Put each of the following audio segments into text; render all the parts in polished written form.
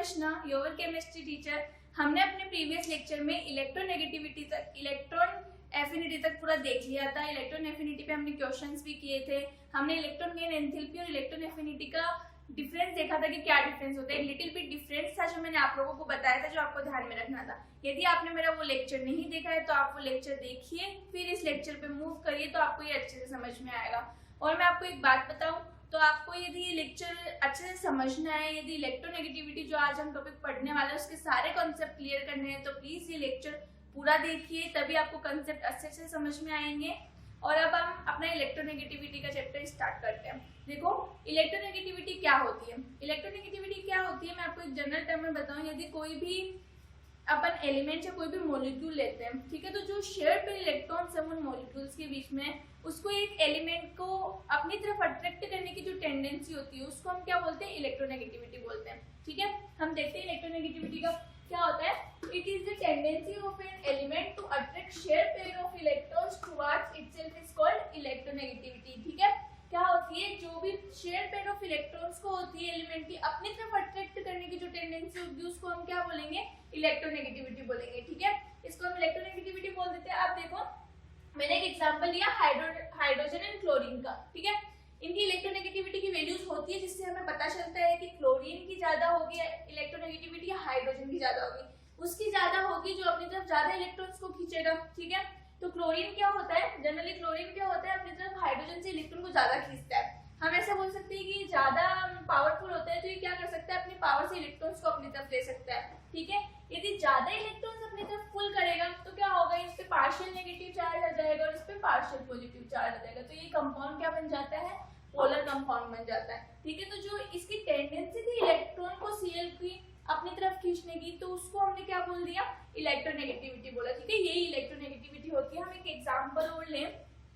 Darshana, your chemistry teacher. हमने अपने previous lecture में इलेक्ट्रोनेगेटिविटी तक, इलेक्ट्रॉन एफिनिटी तक पूरा देख लिया था। इलेक्ट्रॉन एफिनिटी पे हमने क्वेश्चंस भी किए थे। हमने इलेक्ट्रॉन गेन एंथैल्पी और इलेक्ट्रॉन एफिनिटी का डिफरेंस देखा था कि क्या डिफरेंस होता है। लिटिल बिट डिफरेंस था जो मैंने आप लोगों को बताया था, जो आपको ध्यान में रखना था। यदि आपने मेरा वो लेक्चर नहीं देखा है तो आप वो लेक्चर देखिए, फिर इस लेक्चर पे मूव करिए, तो आपको ये अच्छे से समझ में आएगा। और मैं आपको एक बात बताऊं, तो आपको यदि ये लेक्चर अच्छे से समझना है, यदि इलेक्ट्रोनेगेटिविटी जो आज हम टॉपिक पढ़ने वाले हैं उसके सारे कॉन्सेप्ट क्लियर करने हैं, तो प्लीज ये लेक्चर पूरा देखिए, तभी आपको कॉन्सेप्ट अच्छे से समझ में आएंगे। और अब हम अपना इलेक्ट्रोनेगेटिविटी का चैप्टर स्टार्ट करते हैं। देखो, इलेक्ट्रोनेगेटिविटी क्या होती है। इलेक्ट्रोनेगेटिविटी क्या होती है, मैं आपको एक जनरल टर्म में बताऊं। यदि कोई भी अपन एलिमेंट या कोई भी मॉलिक्यूल लेते हैं, ठीक है, तो जो शेयर्ड पेयर इलेक्ट्रॉन्स है उन मॉलिक्यूल्स के बीच में, उसको एक एलिमेंट को अपनी तरफ अट्रैक्ट करने की जो टेंडेंसी होती है उसको हम क्या बोलते हैं, इलेक्ट्रोनेगेटिविटी बोलते हैं। ठीक है, हम देखते हैं इलेक्ट्रोनेगेटिविटी का क्या होता है। It is the tendency of an element to attract shared pair of electrons towards itself is called electronegativity. ठीक है, क्या होती है, जो भी शेयर्ड पेयर ऑफ इलेक्ट्रॉन्स को होती है एलिमेंट की अपनी तरफ अट्रैक्ट करने की जो टेंडेंसी होती है उसको हम क्या बोलेंगे, इलेक्ट्रोनेगेटिविटी बोलेंगे। ठीक है, इसको हम इलेक्ट्रोनेगेटिविटी बोल देते हैं। अब देखो, मैंने एक एग्जांपल लिया हाइड्रोजन एंड क्लोरीन का। ठीक है, इनकी इलेक्ट्रोनेगेटिविटी की वैल्यूज होती है जिससे हमें पता चलता है कि क्लोरीन की ज्यादा होगी इलेक्ट्रोनेगेटिविटी या हाइड्रोजन की ज्यादा होगी। उसकी ज्यादा होगी जो अपनी तरफ ज्यादा इलेक्ट्रॉन्स को खींचेगा। ठीक है, तो क्लोरीन क्या होता है, जनरली क्लोरीन क्या होता है, अपनी तरफ हाइड्रोजन से इलेक्ट्रॉन को ज्यादा खींचता है। हम ऐसा बोल सकते हैं कि ज्यादा पावरफुल होता है, तो ये क्या कर सकता है, अपनी पावर से इलेक्ट्रॉन्स को अपनी तरफ ले सकता है। ठीक है, यदि ज्यादा इलेक्ट्रॉन्स अपनी तरफ पुल करेगा तो क्या होगा, इस पे पार्शियल नेगेटिव चार्ज आ जाएगा और इस पे पार्शियल पॉजिटिव चार्ज आ जाएगा। तो ये कंपाउंड क्या बन जाता है, पोलर कंपाउंड बन जाता है। ठीक है, तो जो इसकी टेंडेंसी थी इलेक्ट्रॉन को Cl की अपनी तरफ खींचने की, तो उसको हमने क्या बोल दिया, इलेक्ट्रोनेगेटिविटी बोला। ठीक है, यही इलेक्ट्रोनेगेटिविटी होती है। हम एक एग्जांपल और लें,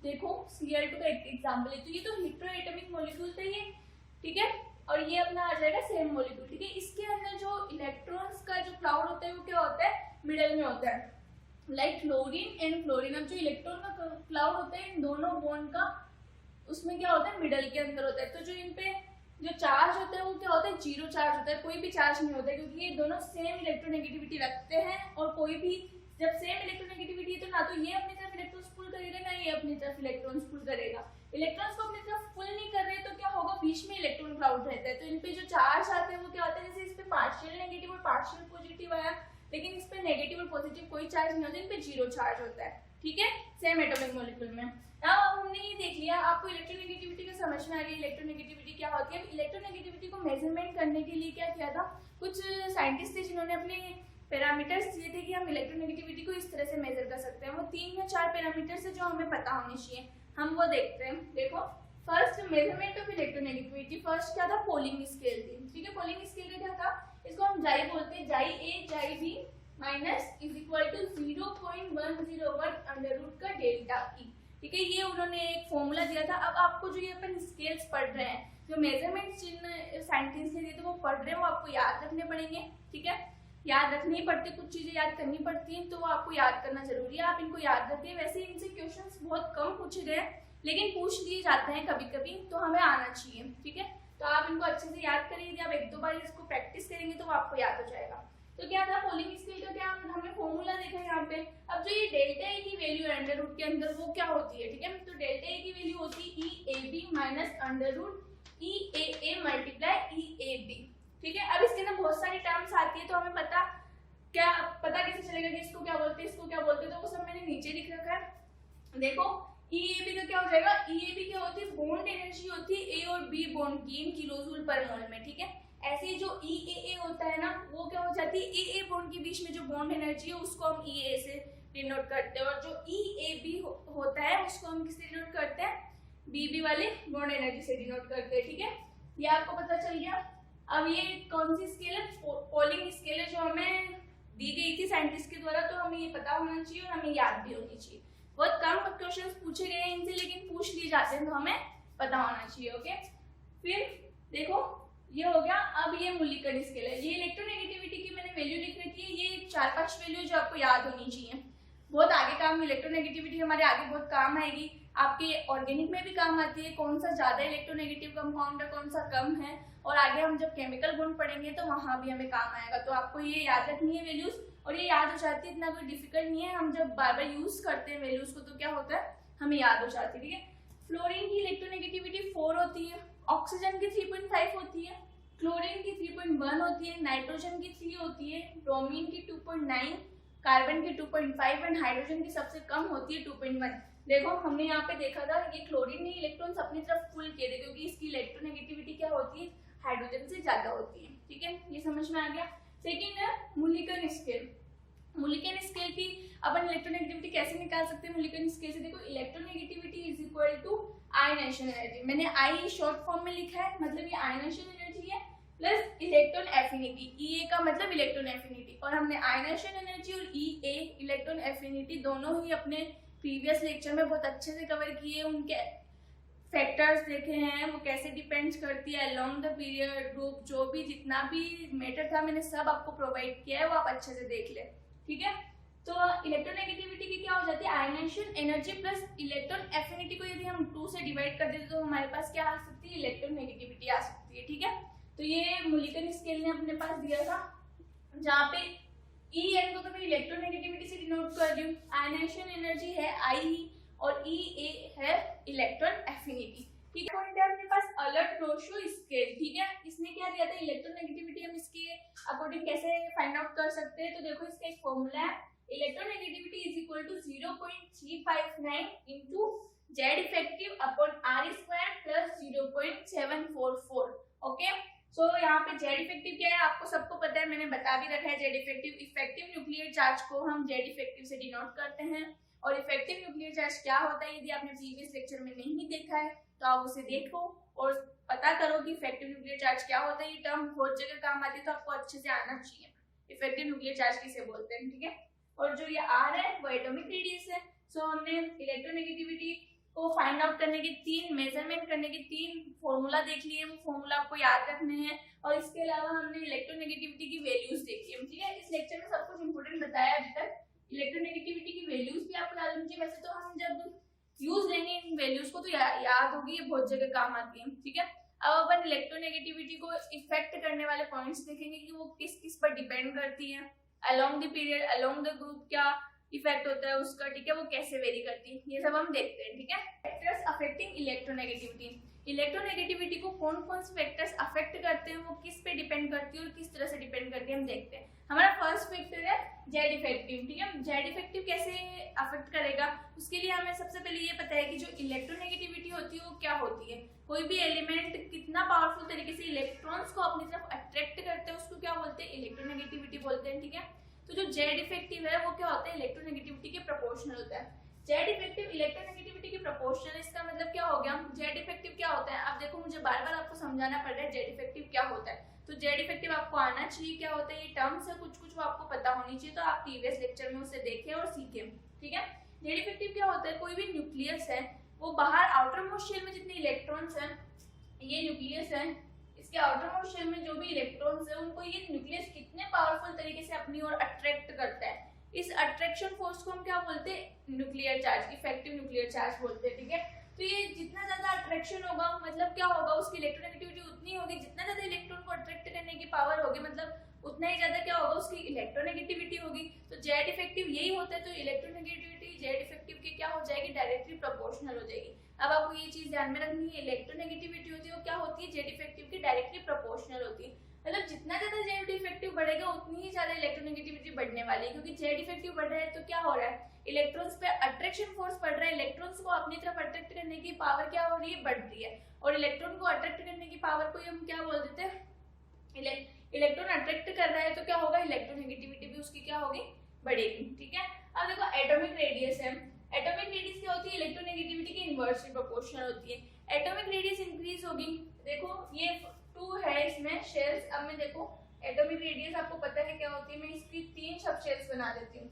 देखो Cl2 का एक एग्जांपल है, तो ये तो हेटेरोएटॉमिक मॉलिक्यूल था ये। ठीक है, और ये अपना आ जाएगा सेम मॉलिक्यूल। ठीक है, इसके अंदर जो इलेक्ट्रॉन्स का जो क्लाउड होता है वो क्या होता है, मिडल में होता है, लाइक क्लोरीन एंड फ्लोरीन। अब जो इलेक्ट्रॉन का क्लाउड होता है इन दोनों बॉन्ड का, उसमें क्या होता है, मिडल के अंदर होता है। तो जो इन पे जो चार्ज होता है वो क्या होता है, जीरो चार्ज होता है, कोई भी चार्ज नहीं होता है, क्योंकि ये दोनों सेम इलेक्ट्रोनेगेटिविटी रखते हैं। और कोई भी जब सेम इलेक्ट्रोनेगेटिविटी है तो ना तो ये अपनी तरफ इलेक्ट्रॉन्स पुल करेगा, ना ये अपनी तरफ इलेक्ट्रॉन्स पुल करेगा। इलेक्ट्रॉन्स को अपनी तरफ पुल नहीं कर रहे तो क्या होगा, बीच में इलेक्ट्रॉन क्लाउड रहता है। तो इन पे जो चार्ज आते हैं वो क्या होता है, जैसे इस पे पार्शियल नेगेटिव और पार्शियल पॉजिटिव आया, लेकिन इस पे नेगेटिव और पॉजिटिव कोई चार्ज नहीं होता, इन पे जीरो चार्ज होता है। ठीक है, सेम एटॉमिक मॉलिक्यूल में। अब हमने ये देख लिया, आपको इलेक्ट्रोनेगेटिविटी का समझ में आ गई, इलेक्ट्रोनेगेटिविटी क्या होती है। इलेक्ट्रोनेगेटिविटी को मेजरमेंट करने के लिए क्या किया था, कुछ साइंटिस्ट थे जिन्होंने अपने पैरामीटर्स दिए थे कि हम इलेक्ट्रोनेगेटिविटी को इस तरह से मेजर कर सकते हैं। वो 3 या 4 पैरामीटर्स है जो हमें पता होने चाहिए, हम वो देखते हैं। देखो, first measurement of electronegativity, first क्या था, पोलिंग स्केल थी। ठीक है, पोलिंग स्केल का क्या था, इसको हम जाई बोलते हैं, जाई ए जाई B minus is equal to 0.101 under root का डेल्टा ई। ठीक है, ये उन्होंने एक फॉर्मूला दिया था। अब आपको जो ये अपन स्केल्स पढ़ रहे हैं, जो मेजरमेंट जिन साइंटिस्ट ने दिए थे वो पढ़ रहे हैं, वो आपको याद रखने पड़ेंगे। ठीक है, याद रखनी पड़ती, कुछ चीजें याद करनी पड़ती हैं, तो वो आपको याद करना जरूरी है, आप इनको याद रखिए। वैसे इनसे क्वेश्चंस बहुत कम पूछे गए, लेकिन पूछ लिए जाते हैं कभी कभी, तो हमें आना चाहिए। ठीक है, तो आप इनको अच्छे से याद करिए, यदि आप 1-2 बार इसको प्रैक्टिस करेंगे तो वो आपको याद हो जाएगा। तो क्या था, पोलिंग स्केल का क्या हमने फॉर्मूला देखा यहाँ पे। अब जो ये डेल्टा ए की वैल्यू है अंडर रूट के अंदर, वो क्या होती है, ठीक है, तो डेल्टा ए की वैल्यू होती है E A B minus under root E A multiply E A B. ठीक है, अब इसके अंदर बहुत सारी टर्म्स आती है, तो हमें पता कैसे चलेगा कि इसको क्या बोलते हैं, इसको क्या बोलते हैं, तो वो सब मैंने नीचे लिख रखा है। देखो, ईएबी का क्या हो जाएगा, ईएबी क्या होती है, बॉन्ड एनर्जी होती है ए और बी बॉन्ड की इन किलोजूल पर मोल में। ठीक है, ऐसे ही जो ईएए होता है ना, वो क्या हो जाती है, ए बॉन्ड के बीच में जो बॉन्ड एनर्जी है उसको हम ईए से डिनोट करते हैं, और जो ईएबी होता है उसको हम किससे डिनोट करते हैं, बीबी वाले बॉन्ड एनर्जी से डिनोट करते हैं। ठीक है, ये आपको पता चल गया। अब ये कौन सी स्केल है, पोलिंग स्केल है, जो हमें दी गई थी साइंटिस्ट के द्वारा, तो हमें ये पता होना चाहिए और हमें याद भी होनी चाहिए। बहुत कम क्वेश्चंस पूछे गए हैं इनसे, लेकिन पूछ लिए जाते हैं तो हमें पता होना चाहिए। ओके, फिर देखो ये हो गया। अब ये मुल्लिकन स्केल है, ये इलेक्ट्रोनेगेटिविटी की मैंने वैल्यू लिख रखी है, ये 4-5 वैल्यू जो आपको याद होनी चाहिए, बहुत आगे काम, इलेक्ट्रोनेगेटिविटी हमारे आगे बहुत काम आएगी। आपके ऑर्गेनिक में भी काम आती है, कौन सा ज्यादा इलेक्ट्रोनेगेटिव कंपाउंड है, कौन सा कम है, और आगे हम जब केमिकल गुण पढ़ेंगे तो वहां भी हमें काम आएगा। तो आपको ये याद रखनी है वैल्यूज, और ये याद हो जाती है, इतना कोई डिफिकल्ट नहीं है। हम जब बार बार यूज करते हैं वैल्यूज को तो क्या होता है, हमें याद हो जाती है। ठीक है, फ्लोरीन की इलेक्ट्रोनेगेटिविटी 4 होती है, ऑक्सीजन की 3.5 होती है, क्लोरीन की 3.1 होती है, नाइट्रोजन की 3 होती है, ब्रोमीन की 2.9, कार्बन की 2.5 एंड हाइड्रोजन की सबसे कम होती है 2.1। देखो हमने यहाँ पे देखा था ये क्लोरीन ने इलेक्ट्रॉन्स अपनी तरफ पुल किए थे क्योंकि इसकी इलेक्ट्रोनेगेटिविटी क्या होती है, हाइड्रोजन से ज्यादा होती है। ठीक है, ये समझ में आ गया। सेकेंड है मुलिकन स्केल। मुलिकन स्केल की अपन इलेक्ट्रोनेगेटिविटी कैसे निकाल सकते हैं मुलिकन स्केल से? देखो electronegativity is equal to ionization energy. मैंने आई शॉर्ट फॉर्म में लिखा है, मतलब ये आयनाइजेशन एनर्जी है प्लस इलेक्ट्रॉन एफिनिटी। ई का मतलब इलेक्ट्रॉन एफिनिटी, और हमने आयनाइजेशन एनर्जी और ई ए इलेक्ट्रॉन एफिनिटी दोनों ही अपने प्रीवियस लेक्चर में बहुत अच्छे से कवर किए। उनके फैक्टर्स देखे हैं, वो कैसे डिपेंड्स करती है अलोंग द पीरियड ग्रुप, जो भी जितना भी मैटर था मैंने सब आपको प्रोवाइड किया है, वो आप अच्छे से देख ले। ठीक है, तो इलेक्ट्रोनेगेटिविटी की क्या हो जाती है, ionization energy plus electron affinity को यदि हम 2 से डिवाइड कर देते तो हमारे पास क्या आ सकती है, इलेक्ट्रोनेगेटिविटी आ सकती है। ठीक है, तो ये मुलिकन स्केल ने अपने पास दिया था, जहाँ पे ई एन को तो मैं इलेक्ट्रोनेगेटिविटी से डिनोट कर रही हूँ, आयनाइजेशन एनर्जी है आई और ई ए है इलेक्ट्रॉन एफिनिटी। ठीक है, पॉइंट है अपने पास अलर्ट रोशो स्केल। ठीक है, इसने क्या दिया था, इलेक्ट्रोनेगेटिविटी हम इसके अकॉर्डिंग कैसे फाइंड आउट कर सकते हैं? तो देखो इसका एक फॉर्मूला है, electronegativity is equal to 0.359 into Z effective upon R square plus 0.744। Okay, so यहाँ पे जेड इफेक्टिव क्या है आपको सबको पता है, मैंने बता भी रखा है। Z effective, effective nuclear charge को हम जेड इफेक्टिव से डिनोट करते हैं। और इफेक्टिव न्यूक्लियर चार्ज क्या होता है, यदि आपने प्रीवियस लेक्चर में नहीं देखा है तो आप उसे देखो और पता करो कि इफेक्टिव न्यूक्लियर चार्ज क्या होता है। ये टर्म बहुत जगह काम आती है तो आपको अच्छे से आना चाहिए, इफेक्टिव न्यूक्लियर चार्ज किसे बोलते हैं। ठीक है, और जो ये आर है वो एटॉमिक रेडियस है। सो हमने इलेक्ट्रोनेगेटिविटी को फाइंड आउट करने के 3 मेजरमेंट करने के 3 फॉर्मूला देख लिए, वो फॉर्मूला आपको याद रखने हैं। और इसके अलावा हमने इलेक्ट्रोनेगेटिविटी की वैल्यूज देखी है। ठीक है, इस लेक्चर में सब कुछ इंपोर्टेंट बताया अभी तक। इलेक्ट्रोनेगेटिविटी की वैल्यूज भी आपको याद होनी चाहिए। वैसे तो हम जब यूज लेंगे इन वैल्यूज को तो याद होगी, ये बहुत जगह काम आती है। ठीक है, अब अपन इलेक्ट्रोनेगेटिविटी को इफेक्ट करने वाले पॉइंट्स देखेंगे कि वो किस किस पर डिपेंड करती है, along the period, along the group क्या इफेक्ट होता है उसका। ठीक है, वो कैसे वेरी करती है, ये सब हम देखते हैं। ठीक है, फैक्टर्स अफेक्टिंग इलेक्ट्रोनेगेटिविटी। इलेक्ट्रोनेगेटिविटी को कौन कौन से फैक्टर्स अफेक्ट करते हैं, वो किस पे डिपेंड करती है और किस तरह से डिपेंड करती है, हम देखते हैं। हमारा फर्स्ट फैक्टर है जेड इफेक्टिव। ठीक है, जेड इफेक्टिव कैसे अफेक्ट करेगा, उसके लिए हमें सबसे पहले ये पता है कि जो इलेक्ट्रोनेगेटिविटी होती है वो क्या होती है। कोई भी एलिमेंट कितना पावरफुल तरीके से इलेक्ट्रॉन्स को अपनी तरफ अट्रैक्ट करते हैं उसको क्या बोलते हैं, इलेक्ट्रोनेगेटिविटी बोलते हैं। ठीक है, तो जो जेड इफेक्टिव है वो क्या होता है, इलेक्ट्रोनेगेटिविटी के प्रोपोर्शनल होता है। जेड इफेक्टिव इलेक्ट्रोनेगेटिविटी के प्रोपोर्शनल, इसका मतलब क्या हो गया, जेड इफेक्टिव क्या होता है। अब देखो मुझे बार बार आपको समझाना पड़ रहा है जेड इफेक्टिव क्या होता है, तो जेड इफेक्टिव आपको आना चाहिए क्या होता है। ये टर्म्स है कुछ कुछ वो आपको पता होनी चाहिए, तो आप प्रीवियस लेक्चर में उसे देखें और सीखें। ठीक है, जेड इफेक्टिव क्या होता है, कोई भी न्यूक्लियस है वो बाहर आउटर मोस्ट शेल में जितने इलेक्ट्रॉन्स हैं, ये न्यूक्लियस है, इसके आउटर मोस्ट शेल में जो भी इलेक्ट्रॉन्स है उनको ये न्यूक्लियस कितने पावरफुल तरीके से अपनी ओर अट्रैक्ट करता है। इस अट्रैक्शन फोर्स को हम क्या बोलते हैं, nuclear charge, effective nuclear charge बोलते हैं। ठीक है, तो ये जितना ज्यादा अट्रैक्शन होगा मतलब क्या होगा, उसकी इलेक्ट्रोनेगेटिविटी उतनी होगी, जितना ज्यादा इलेक्ट्रॉन को अट्रैक्ट करने की पावर होगी मतलब उतना ही ज्यादा क्या होगा, उसकी इलेक्ट्रोनेगेटिविटी होगी। तो जेड इफेक्टिव यही होता है, तो इलेक्ट्रोनेगेटिविटी जेड इफेक्टिव की क्या हो जाएगी, डायरेक्टली प्रोपोर्शनल हो जाएगी। अब आपको ये चीज ध्यान में रखनी है, इलेक्ट्रोनेगेटिविटी होती है वो क्या होती है, जेड इफेक्टिव की डायरेक्टली प्रोपोर्शनल होती है। मतलब जितना ज्यादा जेड इफेक्टिव बढ़ेगा उतनी ही ज्यादा इलेक्ट्रोनेगेटिविटी बढ़ने वाली है, क्योंकि जेड इफेक्टिव बढ़ रहा है तो क्या हो रहा है, इलेक्ट्रॉन्स पे अट्रैक्शन फोर्स पड़ रहा है, इलेक्ट्रॉन्स को अपनी तरफ अट्रैक्ट करने की पावर क्या हो रही है, बढ़ रही है। और इलेक्ट्रॉन को अट्रैक्ट करने की पावर को हम क्या बोल देते हैं, इलेक्ट्रॉन अट्रैक्ट कर रहा है तो क्या होगा, इलेक्ट्रोनेगेटिविटी भी उसकी क्या होगी, बढ़ेगी। ठीक है, अब देखो एटॉमिक रेडियस है, एटॉमिक रेडियस क्या होती है, इलेक्ट्रोनेगेटिविटी की इनवर्सली प्रोपोर्शनल होती है। एटॉमिक रेडियस इंक्रीज होगी, देखो ये 2 है इसमें शेल्स। अब मैं देखो एटॉमिक रेडियस आपको पता है क्या होती है, मैं इसकी 3 सब शेल्स बना देती हूँ।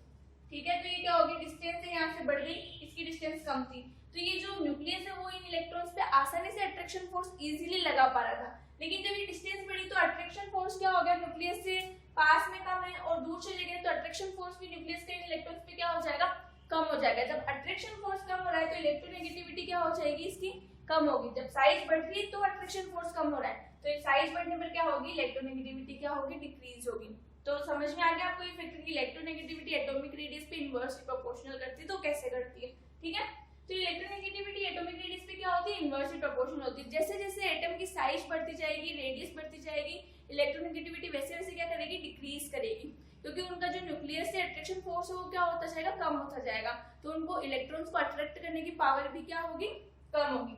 ठीक है, तो ये क्या होगी, डिस्टेंस है यहाँ से बढ़ गई, इसकी डिस्टेंस कम थी, तो ये जो न्यूक्लियस है वो इन इलेक्ट्रॉन्स पे आसानी से अट्रैक्शन फोर्स इजीली लगा पा रहा था। लेकिन जब ये डिस्टेंस बढ़ी तो अट्रैक्शन फोर्स क्या हो गया, न्यूक्लियस से पास में कम है और दूर चले गए तो अट्रैक्शन फोर्स भी न्यूक्लियस के इलेक्ट्रॉन्स पे क्या हो जाएगा, कम हो जाएगा। जब अट्रैक्शन फोर्स कम हो रहा है तो इलेक्ट्रोनेगेटिविटी क्या हो जाएगी इसकी, कम होगी। जब साइज बढ़ रही है तो अट्रैक्शन फोर्स कम हो रहा है, तो साइज बढ़ने पर क्या होगी, इलेक्ट्रोनेगेटिविटी क्या होगी, डिक्रीज होगी। तो समझ में आ गया आपको ये फैक्टर की इलेक्ट्रोनेगेटिविटी एटॉमिक रेडियस पे इनवर्सली प्रोपोर्शनल करती है। तो कैसे करती है, ठीक है। तो इलेक्ट्रोनेगेटिविटी एटॉमिक रेडियस पे क्या होती है, इनवर्सली प्रोपोर्शनल होती है। जैसे जैसे एटम की साइज बढ़ती जाएगी, रेडियस बढ़ती जाएगी, इलेक्ट्रोनेगेटिविटी वैसे वैसे क्या करेगी, डिक्रीज करेगी, क्योंकि उनका जो न्यूक्लियस से अट्रैक्शन फोर्स है वो क्या होता जाएगा, कम होता जाएगा। तो उनको इलेक्ट्रॉन्स को अट्रैक्ट करने की पावर भी क्या होगी, कम होगी,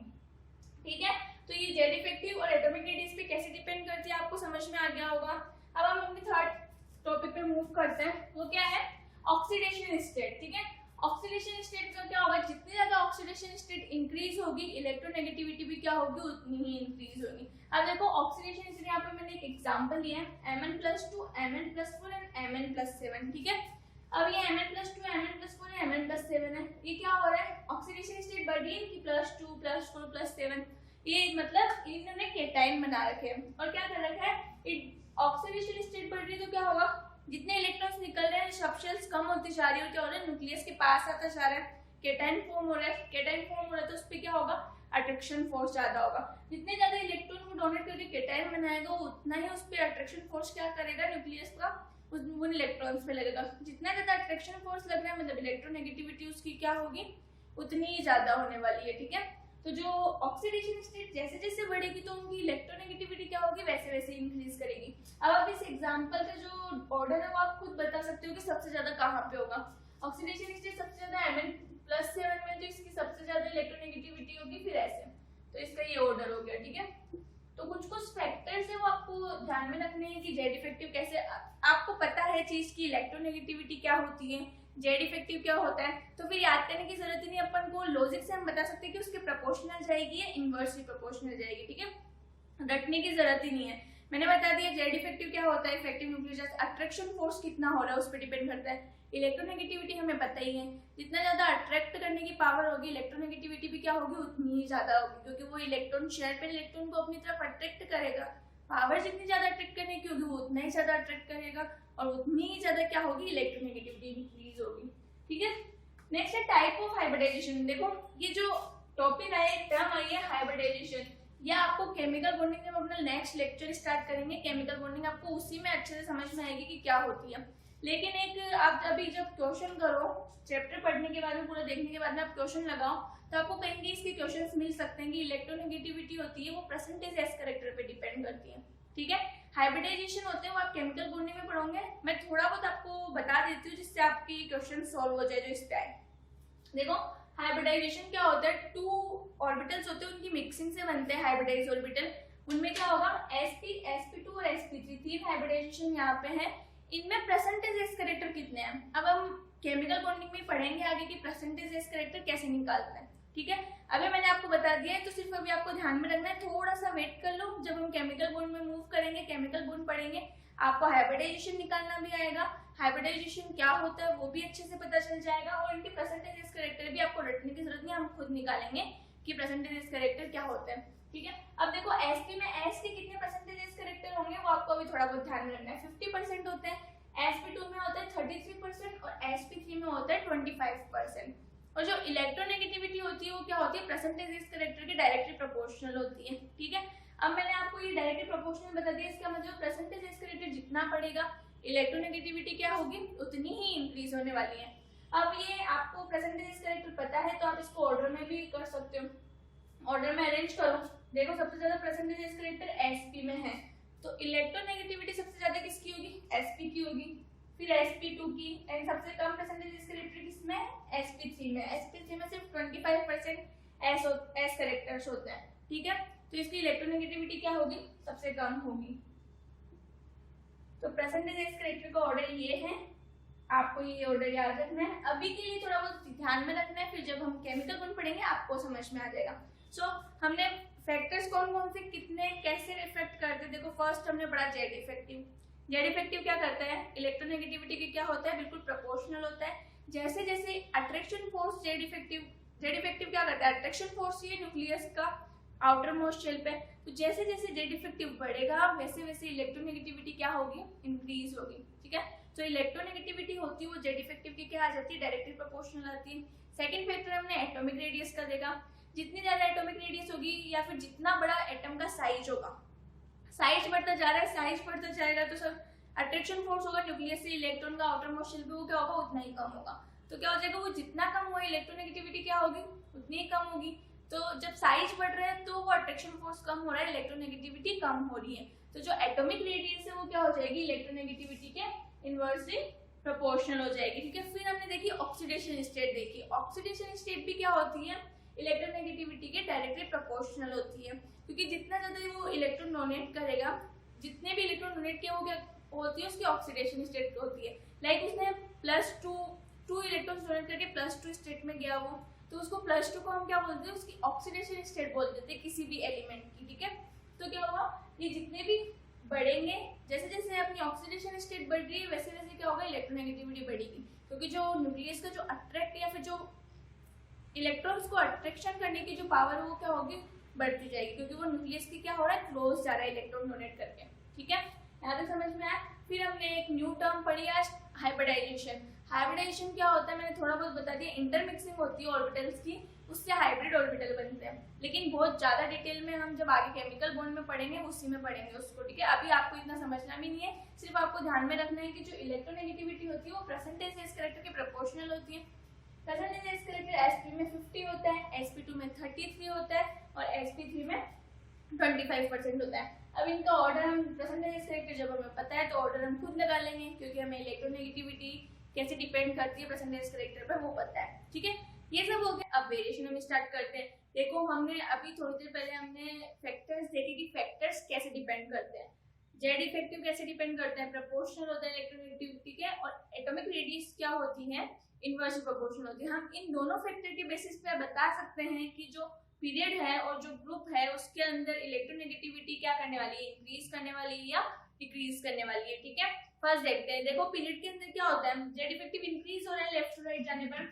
ठीक है। तो ये जेड इफेक्टिव और एटॉमिक रेडियस पे कैसे डिपेंड करती है आपको समझ में आ गया होगा। अब हम अपने थर्ड टॉपिक पे मूव करते हैं, वो क्या है, ऑक्सीडेशन स्टेट, ठीक है। ऑक्सीडेशन स्टेट का क्या होगा, जितनी ज्यादा ऑक्सीडेशन स्टेट इंक्रीज होगी, इलेक्ट्रोनेगेटिविटी भी क्या होगी, उतनी ही इंक्रीज होगी। अब देखो ऑक्सीडेशन स्टेट, यहाँ पे मैंने एक एग्जांपल लिया है Mn+2 Mn+4 एंड Mn+7, ठीक है। अब ये Mn+2 Mn+4 Mn+7 है, ये क्या हो रहा है, ऑक्सीडेशन स्टेट बढ़ रही है कि +2 +4 +7, ये मतलब इन्होंने केटाइन बना रखे हैं और क्या कर रखा है, ऑक्सीडेशन स्टेट बढ़ रही है तो क्या होगा, जितने इलेक्ट्रॉन्स निकल रहे हैं सबशेल्स कम होती जा रही है, क्या हो रहा है, न्यूक्लियस के पास आता जा रहा है, केटाइन फॉर्म हो रहा है, केटाइन फॉर्म हो रहा है तो उस पर क्या होगा, अट्रैक्शन फोर्स ज्यादा होगा। जितने ज्यादा इलेक्ट्रॉन को डोनेट करके केटाइन बनाएगा उतना ही उस पर अट्रैक्शन फोर्स क्या करेगा, न्यूक्लियस का उन इलेक्ट्रॉन्स पे लगेगा। जितना ज्यादा अट्रैक्शन फोर्स लग रहा है मतलब इलेक्ट्रोनेगेटिविटी उसकी क्या होगी, उतनी ही ज्यादा होने वाली है, ठीक है। तो जो ऑक्सीडेशन स्टेट जैसे जैसे बढ़ेगी तो उनकी इलेक्ट्रोनेगेटिविटी क्या होगी, वैसे वैसे इंक्रीज करेगी। अब आप इस एग्जांपल का जो ऑर्डर है वो आप खुद बता सकते हो कि सबसे ज्यादा कहाँ पे होगा। ऑक्सीडेशन स्टेट सबसे ज्यादा Mn+7 में, तो इसकी सबसे ज्यादा इलेक्ट्रोनेगेटिविटी होगी, फिर ऐसे, तो इसका ये ऑर्डर हो गया, ठीक है। तो कुछ कुछ फैक्टर्स है वो आपको ध्यान में रखने हैं कि जेड इफेक्टिव कैसे, आपको पता है चीज की इलेक्ट्रोनेगेटिविटी क्या होती है, जेड इफेक्टिव क्या होता है, तो फिर याद करने की जरूरत ही नहीं, अपन को लॉजिक से हम बता सकते हैं कि उसके प्रोपोर्शनल जाएगी या इनवर्सली प्रोपोर्शनल जाएगी, ठीक है। रटने की जरूरत ही नहीं है, मैंने बता दिया जेड इफेक्टिव क्या होता है, इफेक्टिव न्यूक्लियर अट्रैक्शन फोर्स कितना हो रहा है उस पर डिपेंड करता है। इलेक्ट्रोनेगेटिविटी हमें पता ही है, जितना ज्यादा अट्रैक्ट करने की पावर होगी इलेक्ट्रोनेगेटिविटी भी क्या होगी, उतनी ही ज्यादा होगी, क्योंकि वो इलेक्ट्रॉन शेयर पे इलेक्ट्रॉन को अपनी तरफ अट्रैक्ट करेगा। पावर जितनी ज्यादा अट्रैक्ट करने की होगी वो उतना ही ज्यादा अट्रैक्ट करेगा और उतनी ही ज्यादा क्या होगी, इलेक्ट्रोनेगेटिविटी इंक्रीज होगी, ठीक है। नेक्स्ट है टाइप ऑफ हाइब्रिडाइजेशन। देखो ये जो टॉपिक है, एक टर्म आई है हाइब्रिडाइजेशन, या आपको केमिकल बॉन्डिंग में हम अपना नेक्स्ट लेक्चर स्टार्ट करेंगे, केमिकल बॉन्डिंग आपको उसी में अच्छे से समझ में आएगी कि क्या होती है। लेकिन एक आप अभी जब क्वेश्चन करो, चैप्टर पढ़ने के बाद में, पूरा देखने के बाद में आप क्वेश्चन लगाओ, तो आपको कहीं कहीं इसके क्वेश्चंस मिल सकते हैं कि इलेक्ट्रोनेगेटिविटी होती है वो परसेंटेज एस कैरेक्टर पे डिपेंड करती है, ठीक है। हाइब्रिडाइजेशन होते हैं वो आप केमिकल बॉन्डिंग में पढ़ोगे, मैं थोड़ा बहुत आपको बता देती हूँ जिससे आपकी क्वेश्चन सॉल्व हो जाए जो इस पे आए। देखो हाइब्रिडाइजेशन क्या होता है, टू ऑर्बिटल्स होते हैं उनकी मिक्सिंग से बनते हैं हाइब्रिडाइज ऑर्बिटल। उनमें क्या होगा, sp sp2 और sp3, तीन हाइब्रिडाइजेशन यहाँ पे है। इनमें परसेंटेज एस कैरेक्टर कितने हैं, अब हम केमिकल बॉन्डिंग में पढ़ेंगे आगे कि परसेंटेज एस कैरेक्टर कैसे निकालते हैं, ठीक है। अभी मैंने आपको बता दिया है तो सिर्फ अभी आपको ध्यान में रखना है, थोड़ा सा वेट कर लो, जब हम केमिकल बॉन्ड में मूव करेंगे, केमिकल बॉन्ड पढ़ेंगे, आपको हाइब्रिडाइजेशन निकालना भी आएगा, हाइब्रिडाइजेशन क्या होता है वो भी अच्छे से पता चल जाएगा, और इनके परसेंटेज एस कैरेक्टर भी आपको रटने की जरूरत नहीं, हम खुद निकालेंगे कि परसेंटेज एस कैरेक्टर क्या होते हैं, ठीक है। अब देखो sp में s के कितने परसेंटेज एस कैरेक्टर होंगे वो आपको अभी थोड़ा बहुत ध्यान में रखना है। 50% होते हैं, sp2 में होता है 33% और sp3 में होता है 25%। और जो इलेक्ट्रोनेगेटिविटी होती है वो क्या होती है, परसेंटेज एस कैरेक्टर के डायरेक्टली प्रोपोर्शनल होती है, ठीक है। अब मैंने आपको ये डायरेक्टली प्रोपोर्शनल बता दिया, इसका मतलब परसेंटेज एस कैरेक्टर जितना बढ़ेगा इलेक्ट्रोनेगेटिविटी क्या होगी, उतनी ही इंक्रीज होने वाली है। अब ये आपको परसेंटेज एस कैरेक्टर पता है तो आप इसको ऑर्डर में भी कर सकते हो, ऑर्डर में अरेंज करो। देखो सबसे ज्यादा परसेंटेज एस कैरेक्टर sp में है, तो इलेक्ट्रोनेगेटिविटी सबसे ज्यादा किसकी होगी, sp की होगी, फिर sp2 की, एंड सबसे कम परसेंटेज एस कैरेक्टर किसमें है, sp3 में। sp3 में सिर्फ 25% एस कैरेक्टर्स होते हैं, ठीक है। तो इसकी इलेक्ट्रोनेगेटिविटी क्या होगी, सबसे कम होगी। तो परसेंटेज एस कैरेक्टर का ऑर्डर ये है, आपको ये ऑर्डर याद रखना है, अभी के लिए थोड़ा बहुत ध्यान में रखना है, फिर जब हम केमिकल बॉन्ड पढ़ेंगे आपको समझ में आ जाएगा। सो हमने फैक्टर्स कौन कौन से कितने कैसे इफेक्ट करते हैं, देखो फर्स्ट हमने पढ़ा जेड इफेक्टिव। जेड इफेक्टिव क्या करता है, इलेक्ट्रोनेगेटिविटी की क्या होता है, बिल्कुल प्रोपोर्शनल होता है। जैसे जैसे अट्रैक्शन फोर्स जेड इफेक्टिव क्या करता है, अट्रैक्शन फोर्स ये न्यूक्लियस का आउटर मोस्ट शेल पे, तो जैसे जैसे जेड इफेक्टिव बढ़ेगा वैसे वैसे इलेक्ट्रोनेगेटिविटी क्या होगी, इंक्रीज होगी, ठीक है। तो इलेक्ट्रोनेगेटिविटी होती है वो जेड इफेक्टिव की क्या आ जाती है, डायरेक्टली प्रोपोर्शनल आती है। सेकेंड फैक्टर हमने एटॉमिक रेडियस का देखा, जितनी ज्यादा एटॉमिक रेडियस होगी या फिर जितना बड़ा एटम का साइज होगा, साइज बढ़ता जा रहा है, साइज बढ़ता जाएगा तो सब अट्रैक्शन फोर्स होगा न्यूक्लियस से इलेक्ट्रॉन का आउटर मोस्ट शेल पे, वो क्या होगा उतना ही कम होगा। तो क्या हो जाएगा, वो जितना कम हुआ इलेक्ट्रोनेगेटिविटी क्या होगी उतनी ही कम होगी। तो जब साइज बढ़ रहा है तो वो अट्रैक्शन फोर्स कम हो रहा है, इलेक्ट्रोनेगेटिविटी कम हो रही है। तो जो एटॉमिक रेडियस है वो क्या हो जाएगी इलेक्ट्रोनेगेटिविटी के इनवर्सली प्रोपोर्शनल हो जाएगी। ठीक है, फिर हमने देखी ऑक्सीडेशन स्टेट देखी। ऑक्सीडेशन स्टेट भी क्या होती है इलेक्ट्रोनेगेटिविटी के डायरेक्टली प्रोपोर्शनल होती है, क्योंकि जितना ज्यादा वो इलेक्ट्रॉन डोनेट करेगा, जितने भी इलेक्ट्रॉन डोनेट किए वो क्या होती है उसकी ऑक्सीडेशन स्टेट होती है। लाइक उसने +2 इलेक्ट्रॉन डोनेट करके +2 स्टेट में गया वो, तो उसको +2 को हम क्या बोलते हैं उसकी ऑक्सीडेशन स्टेट बोल देते हैं किसी भी एलिमेंट की। ठीक है, तो क्या होगा ये जितने भी बढ़ेंगे, जैसे जैसे अपनी ऑक्सीडेशन स्टेट बढ़ रही है वैसे वैसे क्या होगा इलेक्ट्रोनेगेटिविटी बढ़ेगी, क्योंकि जो न्यूक्लियस का जो अट्रैक्ट या फिर जो इलेक्ट्रॉन्स को अट्रैक्शन करने की जो पावर है वो क्या होगी बढ़ती जाएगी, क्योंकि वो न्यूक्लियस की क्या हो रहा है क्लोज जा रहा है इलेक्ट्रॉन डोनेट करके। ठीक है, यहाँ तक समझ में आया। फिर हमने एक न्यू टर्म पढ़ी आज हाइब्रिडाइजेशन। हाइब्रिडाइजेशन क्या होता है मैंने थोड़ा बहुत बता दिया, इंटरमिक्सिंग होती है ऑर्बिटल्स की, उससे हाइब्रिड ऑर्बिटल बनते हैं, लेकिन बहुत ज्यादा डिटेल में हम जब आगे केमिकल बॉन्ड में पढ़ेंगे उसी में पढ़ेंगे उसको। ठीक है, अभी आपको इतना समझना भी नहीं है, सिर्फ आपको ध्यान में रखना है कि जो इलेक्ट्रोनेगेटिविटी होती है वो परसेंटेज साइज कैरेक्टर के प्रोपोर्शनल होती है। परसेंटेज साइज कैरेक्टर sp में 50 होता है, sp2 में 33 होता है और sp3 में 25% होता है। अब इनका ऑर्डर हम परसेंटेज कैरेक्टर जब हमें पता है तो ऑर्डर हम खुद लगा लेंगे, क्योंकि हमें इलेक्ट्रोनेगेटिविटी कैसे डिपेंड करती है परसेंटेज कैरेक्टर पर वो पता है। ठीक है, ये सब हो गया। अब वेरिएशन हम स्टार्ट करते हैं। देखो हमने अभी थोड़ी देर पहले हमने फैक्टर्स देखे कि फैक्टर्स कैसे डिपेंड करते हैं। जेड इफेक्टिव कैसे डिपेंड करता है, प्रोपोर्शनल होता है इलेक्ट्रोनेगेटिविटी के, और एटॉमिक रेडियस क्या होती है इनवर्सली प्रोपोर्शनल होती है। हम इन दोनों फैक्टर के बेसिस पे बता सकते हैं कि जो पीरियड है और जो ग्रुप है उसके अंदर इलेक्ट्रोनेगेटिविटी क्या करने वाली है, इंक्रीज करने वाली है या डिक्रीज करने वाली है। ठीक है, फर्स्ट देखते हैं। देखो पीरियड के अंदर क्या होता है, जेड इफेक्टिव इंक्रीज हो रहा है लेफ्ट टू राइट जाने पर।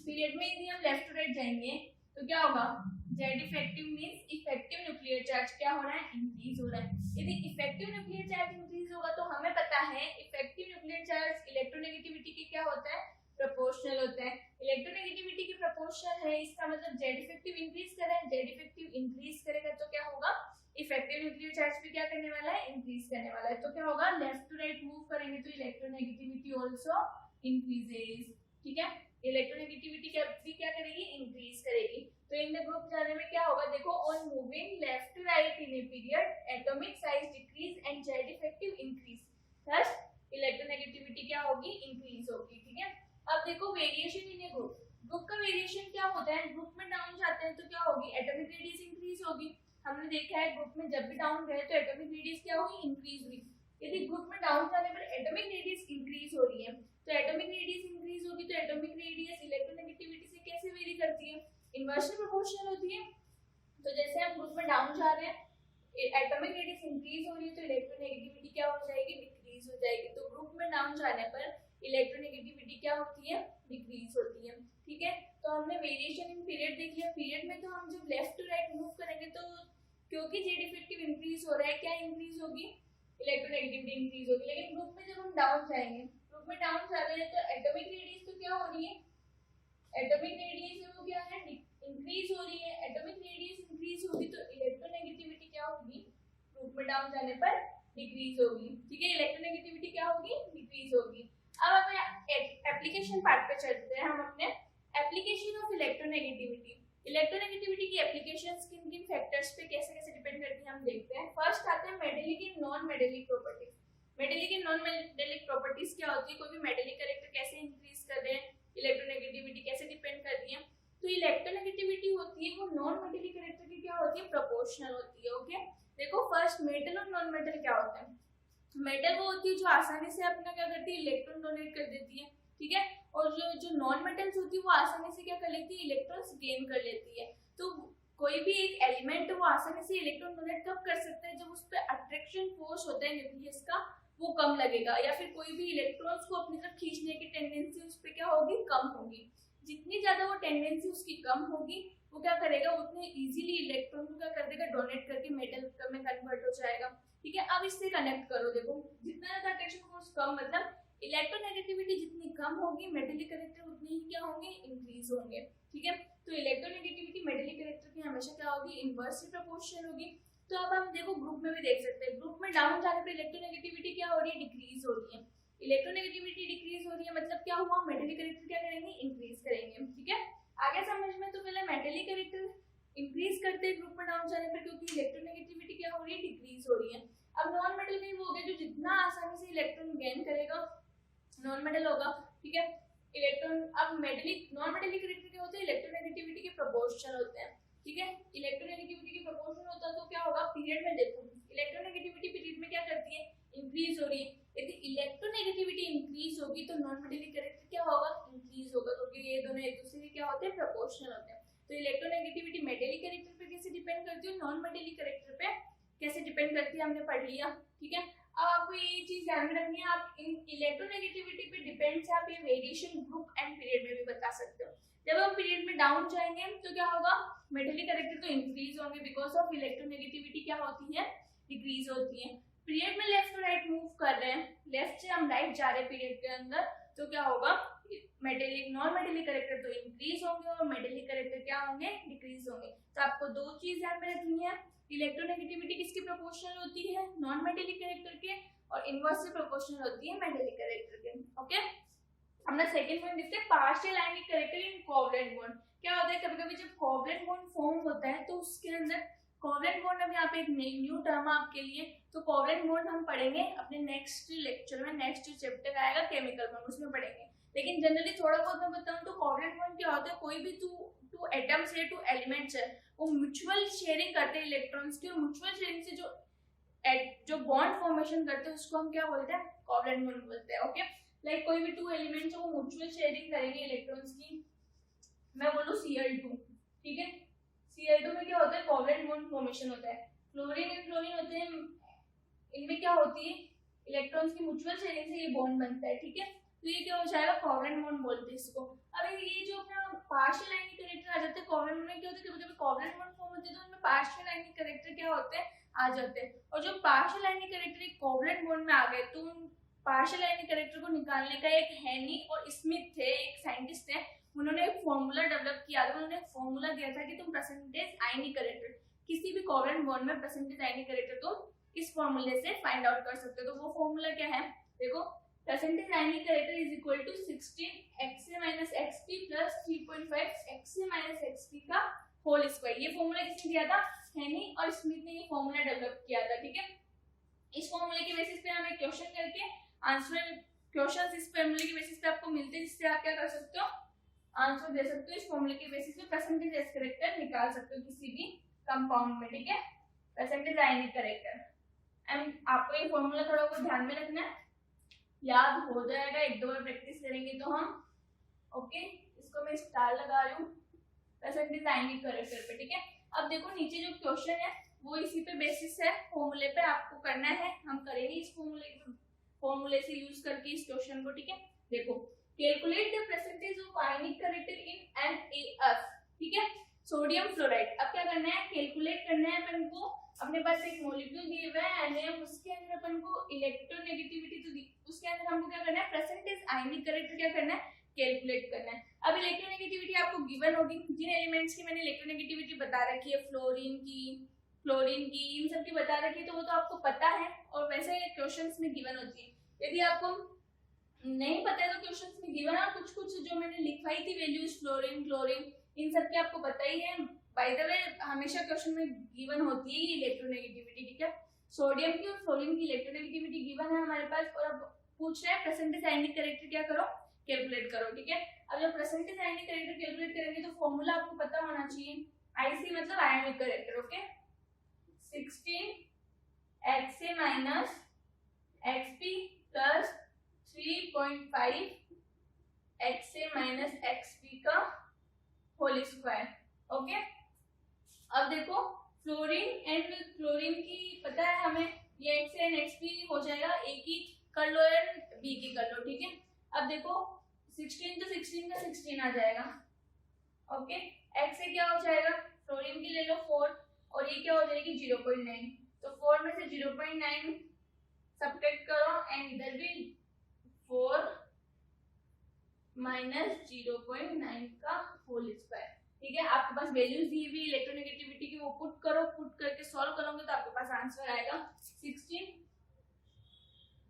पीरियड में यदि हम लेफ्ट टू राइट जाएंगे तो क्या होगा, Z effective means effective nuclear charge क्या हो रहा है इंक्रीज हो रहा है। यदि इफेक्टिव न्यूक्लियर चार्ज इंक्रीज होगा तो हमें पता है इफेक्टिव न्यूक्लियर चार्ज इलेक्ट्रोनेगेटिविटी की क्या होता है प्रोपोर्शनल होता है। इलेक्ट्रोनेगेटिविटी की प्रोपोर्शनल है, इसका मतलब जेड इफेक्टिव इंक्रीज कर रहा है, जेड इफेक्टिव इंक्रीज करेगा तो क्या होगा इफेक्टिव न्यूक्लियर चार्ज भी क्या करने वाला है इंक्रीज करने वाला है। तो क्या होगा लेफ्ट टू राइट मूव करेंगे तो इलेक्ट्रोनेगेटिविटी आल्सो इंक्रीजेस। ठीक है, इलेक्ट्रोनेगेटिविटी क्या करेगी इंक्रीज करेगी। तो इन द ग्रुप जाने में क्या होगा, देखो on moving left to right in a period atomic size decrease and Z effective increase, thus electronegativity क्या होगी इंक्रीज होगी। ठीक है, अब देखो variation in a group. Group का वेरिएशन क्या होता है, ग्रुप में डाउन जाते हैं तो क्या होगी एटॉमिक रेडियस इंक्रीज होगी। हमने देखा है ग्रुप में जब भी डाउन गए तो एटॉमिक रेडियस क्या होगी इंक्रीज हुई। यदि ग्रुप में डाउन जाने पर एटॉमिक रेडियस इंक्रीज हो रही है तो एटॉमिक रेडियस इंक्रीज होगी, तो एटॉमिक रेडियस इलेक्ट्रोनेगेटिविटी से कैसे वेरी करती है इनवर्सली प्रोपोर्शनल होती है। तो जैसे हम ग्रुप में डाउन जा रहे हैं एटॉमिक रेडियस इंक्रीज हो रही है तो इलेक्ट्रोनेगेटिविटी क्या हो जाएगी डिक्रीज हो जाएगी। तो ग्रुप में डाउन जाने पर इलेक्ट्रोनेगेटिविटी क्या होती है डिक्रीज होती है। ठीक है, तो हमने वेरिएशन इन पीरियड देख लिया। पीरियड में तो हम जब लेफ्ट टू राइट मूव करेंगे तो क्योंकि जेड इफेक्टिव इंक्रीज हो रहा है क्या इंक्रीज होगी इलेक्ट्रोनेगेटिविटी इंक्रीज होगी। लेकिन ग्रुप में जब हम डाउन जाएंगे, ग्रुप में डाउन जा रहे हैं तो एटॉमिक रेडियस तो क्या हो रही है एटॉमिक रेडियस वो क्या है इंक्रीज हो रही है। एटॉमिक रेडियस इंक्रीज होगी तो इलेक्ट्रोनेगेटिविटी क्या होगी ग्रुप में डाउन जाने पर डिक्रीज होगी। ठीक है, इलेक्ट्रोनेगेटिविटी क्या होगी डिक्रीज होगी। अब हमें एप्लीकेशन पार्ट पे चलते हैं। हम अपने एप्लीकेशन ऑफ इलेक्ट्रोनेगेटिविटी, इलेक्ट्रोनेगेटिविटी की एप्लीकेशंस किन किन फैक्टर्स पे कैसे कैसे डिपेंड करती है हम देखते हैं। फर्स्ट आते हैं metallic and non metallic properties. Metallic and non metallic properties क्या होती है, कोई भी मेटेलिक कैरेक्टर कैसे इंक्रीज कर रहे हैं, इलेक्ट्रोनेगेटिविटी कैसे डिपेंड करती है। तो इलेक्ट्रोनेगेटिविटी होती है वो नॉन मेटेलिक कैरेक्टर की क्या होती है प्रोपोर्शनल होती है। ओके, देखो फर्स्ट मेटल और नॉन मेटल क्या होता है। मेटल वो होती है जो आसानी से अपना क्या करती है इलेक्ट्रॉन डोनेट कर देती है। ठीक है, और जो नॉन मेटल्स होती है वो आसानी से क्या कर लेती है इलेक्ट्रॉन्स गेन कर लेती है। तो कोई भी एक एलिमेंट वो आसानी से इलेक्ट्रॉन डोनेट कब कर सकता है जब उस पर अट्रैक्शन फोर्स होता है न्यूक्लियस का वो कम लगेगा, या फिर कोई भी इलेक्ट्रॉन्स को अपनी तरफ खींचने की टेंडेंसी उस पर क्या होगी कम होगी। जितनी ज्यादा वो टेंडेंसी उसकी कम होगी वो क्या करेगा उतने इजीली इलेक्ट्रॉन को क्या कर देगा डोनेट करके मेटल में कन्वर्ट हो जाएगा। ठीक है, अब इससे कनेक्ट करो, देखो जितना ज्यादा अट्रैक्शन फोर्स कम मतलब इलेक्ट्रोनेगेटिविटी जितनी कम होगी मेटलिक करेक्टर उतनी ही क्या होंगे, इंक्रीज होंगे। ठीक है, तो इलेक्ट्रोनेगेटिविटी मेटलिक करेक्टर की हमेशा क्या होगी, इनवर्सली प्रोपोर्शनल होगी। तो अब हम देखो ग्रुप में भी देख सकते हैं, ग्रुप में डाउन जाने पर इलेक्ट्रोनेगेटिविटी क्या हो रही है, डिक्रीज हो रही है। इलेक्ट्रोनेगेटिविटी डिक्रीज हो रही है मतलब क्या हुआ, मेटलिक करेक्टर क्या करेंगे, इंक्रीज करेंगे। ठीक है, आगे समझ में। तो पहले मेटलिक करेक्टर इंक्रीज करते हैं ग्रुप में डाउन जाने पर, क्योंकि इलेक्ट्रोनेगेटिविटी क्या हो रही है, डिक्रीज हो रही है। अब नॉन मेटल में वो हो गया जो जितना आसानी से इलेक्ट्रॉन गेन करेगा नॉन मेटल होगा। ठीक है, इलेक्ट्रॉन अब मेटलिक नॉन मेटलिक करेक्टर क्या होते हैं, इलेक्ट्रोनेगेटिविटी के प्रोपोर्शनल होते हैं। ठीक है, इलेक्ट्रोनेगेटिविटी के प्रोपोर्शनल होता है तो क्या होगा, पीरियड में देखो इलेक्ट्रोनेगेटिविटी पीरियड में क्या करती है, इंक्रीज हो रही है। यदि इलेक्ट्रोनेगेटिविटी इंक्रीज होगी तो नॉन मेटलिक करेक्टर क्या होगा, इंक्रीज होगा, क्योंकि ये दोनों एक दूसरे के क्या होते हैं, प्रोपोर्शनल होते हैं। तो इलेक्ट्रोनेगेटिविटी मेटलिक करेक्टर पे कैसे डिपेंड करती है, नॉन मेटलिक करेक्टर पे कैसे डिपेंड करती है, हमने पढ़ लिया। ठीक है, अब आपको ये चीज ध्यान में रखनी है, आप इन इलेक्ट्रोनेगेटिविटी पे डिपेंड से आप ये वेरिएशन ग्रुप एंड पीरियड में भी बता सकते हो। जब हम पीरियड में डाउन जाएंगे तो क्या होगा, मेटलिक करेक्टर तो इंक्रीज होंगे बिकॉज ऑफ इलेक्ट्रोनेगेटिविटी क्या होती है, डिक्रीज होती है। पीरियड में लेफ्ट टू राइट मूव कर रहे हैं, लेफ्ट से हम राइट जा रहे हैं पीरियड के अंदर, तो क्या होगा, मेटलिक नॉन मेटलिक करेक्टर तो इंक्रीज होंगे और मेटलिक करेक्टर क्या होंगे, डिक्रीज होंगे। तो आपको दो चीज ध्यान में रखनी है, इलेक्ट्रोनेगेटिविटी किसके प्रोपोर्शनल होती है, नॉन मेटलिक करेक्टर के, और इनवर्सली प्रोपोर्शनल होती है मेटलिक करेक्टर के। ओके, अपना सेकंड पॉइंट देखते हैं, partial ionic character in covalent bond. क्या होता है, कभी-कभी जब कोवलेंट बॉन्ड फॉर्म होता है तो उसके अंदर कोवलेंट बॉन्ड, अब यहाँ पे एक न्यू टर्म है आपके लिए, तो कोवलेंट बॉन्ड हम पढ़ेंगे अपने नेक्स्ट लेक्चर में, नेक्स्ट चैप्टर आएगा केमिकल बॉन्ड, उसमें पढ़ेंगे। लेकिन जनरली थोड़ा बहुत मैं बताऊं तो कोवलेंट बॉन्ड क्या होता है, कोई भी टू एटम्स है, टू एलिमेंट्स है, वो म्यूचुअल शेयरिंग करते हैं इलेक्ट्रॉन्स की, और म्यूचुअल शेयरिंग से जो बॉन्ड फॉर्मेशन करते हैं उसको हम क्या बोलते हैं, कोवलेंट बॉन्ड बोलते हैं। ओके, लाइक कोई भी टू एलिमेंट्स वो म्यूचुअल शेयरिंग करेंगे इलेक्ट्रॉन्स की, मैं बोलूं Cl2। ठीक है, Cl2 में क्या होता है, कोवलेंट बॉन्ड फॉर्मेशन होता है। फ्लोरीन एंड फ्लोरीन होते हैं, इनमें क्या होती है, इलेक्ट्रॉन्स की म्यूचुअल शेयरिंग से ये बॉन्ड बनता है। ठीक है, तो ये क्या हो जाएगा, कोवलेंट बॉन्ड बोलते हैं इसको। अब ये जो अपना पार्शियल आयनिक करेक्टर आ जाते हैं कोवलेंट बॉन्ड में, क्या होता है, कभी-कभी कोवलेंट बॉन्ड फॉर्म होते हैं तो उनमें पार्शियल आयनिक करेक्टर क्या होते हैं, आ जाते हैं। और जो पार्शियल आयनिक करेक्टर एक कोवलेंट बॉन्ड में आ गए तो उन पार्शियल आयनिक करेक्टर को निकालने का एक हेनी और स्मिथ थे, एक साइंटिस्ट थे, उन्होंने एक फॉर्मूला डेवलप किया था। उन्होंने एक फॉर्मूला दिया था कि तुम परसेंटेज आयनिक करेक्टर किसी भी कोवलेंट बॉन्ड में परसेंटेज आयनिक करेक्टर तुम इस फॉर्मूले से फाइंड आउट कर सकते हो। तो वो फॉर्मूला क्या है, देखो, percentage ionic character is equal to 16 XA minus XP plus 3.5 XA minus XP का होल स्क्वायर। ये फॉर्मूला किसने दिया था, हेनी और स्मिथ ने ये फॉर्मूला डेवलप किया था। ठीक है, इस फॉर्मूले के बेसिस पे हम एक क्वेश्चन करके आंसर, क्वेश्चंस इस फॉर्मूले के बेसिस पे आपको मिलते हैं, जिससे आप क्या कर सकते हो, आंसर दे सकते हो। इस फॉर्मूले के बेसिस पे परसेंटेज एस करेक्टर निकाल सकते हो किसी भी कंपाउंड में। ठीक है, परसेंटेज आयनिक करेक्टर, एंड आपको ये फॉर्मूला थोड़ा बहुत ध्यान में रखना है, याद हो जाएगा, एक दो बार प्रैक्टिस करेंगे तो हम। ओके, इसको मैं स्टार लगा रही हूँ परसेंटेज आयनिक करेक्टर पे। ठीक है, अब देखो नीचे जो क्वेश्चन है वो इसी पे बेसिस है, फॉर्मूले पे आपको करना है, हम करेंगे इस फॉर्मूले से यूज करके इस क्वेश्चन को। ठीक है, देखो, calculate the percentage of ionic character in NaF। ठीक है, सोडियम फ्लोराइड। अब क्या करना है, कैलकुलेट करना है अपन को, अपने पास एक मॉलिक्यूल दिए हुए है Na, उसके अंदर अपन को इलेक्ट्रोनेगेटिविटी तो उसके अंदर हमको क्या करना है, परसेंटेज आयनिक करेक्टर क्या करना है, कैलकुलेट करना है। अब इलेक्ट्रोनेगेटिविटी आपको गिवन होगी, जिन एलिमेंट्स की मैंने इलेक्ट्रोनेगेटिविटी बता रखी है, फ्लोरीन की, इन सब की बता रखी है, तो वो तो आपको पता है और वैसे क्वेश्चंस में गिवन होती है। यदि आपको नहीं पता है तो क्वेश्चंस में गिवन है, कुछ कुछ जो मैंने लिखवाई थी वैल्यूज, फ्लोरीन, क्लोरीन, इन सब की आपको पता ही है। बाय द वे हमेशा क्वेश्चन में गिवन होती है इलेक्ट्रोनेगेटिविटी। ठीक है, सोडियम की और फ्लोरीन की इलेक्ट्रोनेगेटिविटी गिवन है हमारे पास, और अब पूछ रहे हैं परसेंटेज आयनिक करेक्टर क्या करो, कैलकुलेट करो। ठीक है, अब जब परसेंटेज आयनिक करेक्टर कैलकुलेट करेंगे तो फॉर्मूला आपको पता होना चाहिए, आईसी मतलब आयनिक character. Okay, 16 XA minus XP plus 3.5 XA minus XP का होल स्क्वायर। ओके, अब देखो फ्लोरीन एंड क्लोरीन की पता है हमें, ये XA एंड XP हो जाएगा, A की कर लो एंड B की कर लो। ठीक है, अब देखो 16 तो 16 का 16 आ जाएगा। ओके, XA क्या हो जाएगा, फ्लोरीन की ले लो 4 और ये क्या हो जाएगी 0.9, तो 4 में से 0.9 सब्ट्रैक्ट करो एंड इधर भी 4 माइनस 0.9 का होल स्क्वायर। ठीक है, आपके पास वैल्यूज दी हुई इलेक्ट्रोनेगेटिविटी की, वो पुट करो, पुट करके सॉल्व करोगे तो आपके पास आंसर आएगा 16,